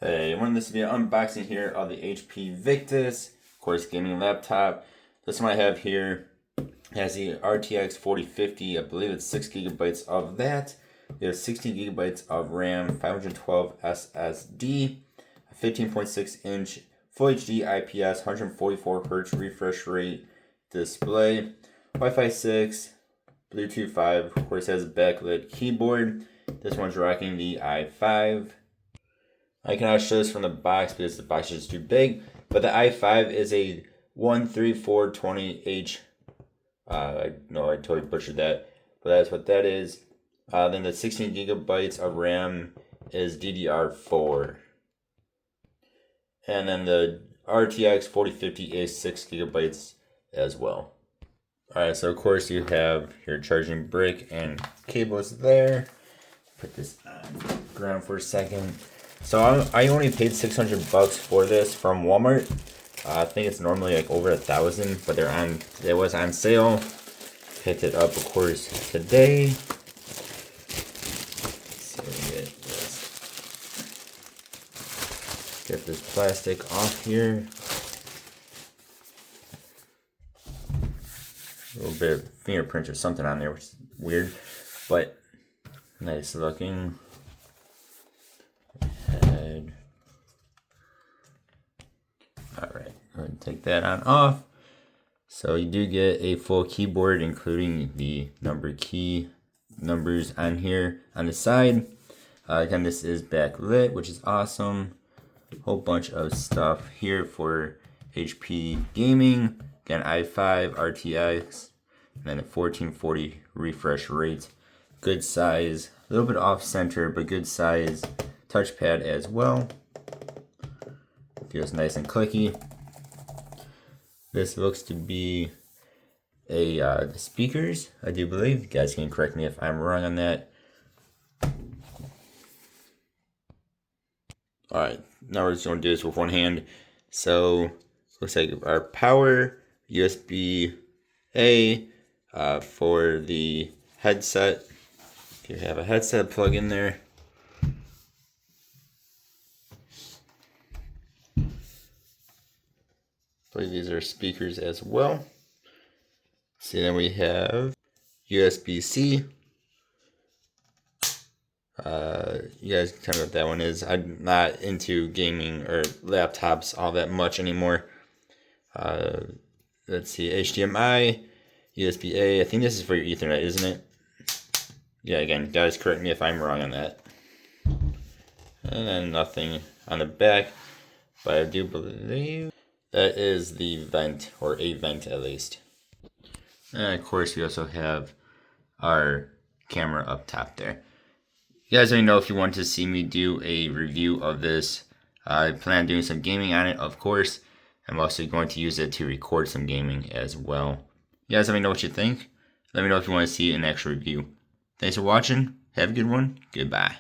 Hey, I wanted this to be an unboxing here of the HP Victus, of course, gaming laptop. This one I have here has the RTX 4050. I believe it's 6 gigabytes of that. We have 16 gigabytes of RAM, 512 SSD, a 15.6 inch Full HD IPS, 144 Hz refresh rate display, Wi-Fi 6, Bluetooth 5. Of course, has a backlit keyboard. This one's rocking the i5. I cannot show this from the box because the box is too big, but the i5 is a 13420H. I know I totally butchered that, but that's what that is. Then the 16 gigabytes of RAM is DDR4. And then the RTX 4050 is 6 gigabytes as well. Alright, so of course you have your charging brick and cables there. Put this on the ground for a second. So I only paid $600 for this from Walmart. I think it's normally like over $1,000, but it was on sale. Picked it up, of course, today. So get this plastic off here. A little bit of fingerprints or something on there, which is weird, but nice looking. Alright, go ahead and take that on off. So you do get a full keyboard, including the numbers on here on the side. Again, this is backlit, which is awesome. Whole bunch of stuff here for HP gaming. Again, i5, RTX, and then a 1440 refresh rate. Good size, a little bit off center, but good size touchpad as well. Feels nice and clicky. This looks to be the speakers, I do believe. You guys can correct me if I'm wrong on that. Alright, now we're just going to do this with one hand. So, looks like our power, USB-A for the headset. If you have a headset plug in there. I believe these are speakers as well. So then we have USB-C. You guys can tell me what that one is. I'm not into gaming or laptops all that much anymore. Let's see, HDMI, USB-A. I think this is for your Ethernet, isn't it? Yeah, again, guys, correct me if I'm wrong on that. And then nothing on the back, but I do believe that is the vent, or a vent at least. And of course, we also have our camera up top there. You guys let me know if you want to see me do a review of this. I plan on doing some gaming on it, of course. I'm also going to use it to record some gaming as well. You guys let me know what you think. Let me know if you want to see an actual review. Thanks for watching. Have a good one. Goodbye.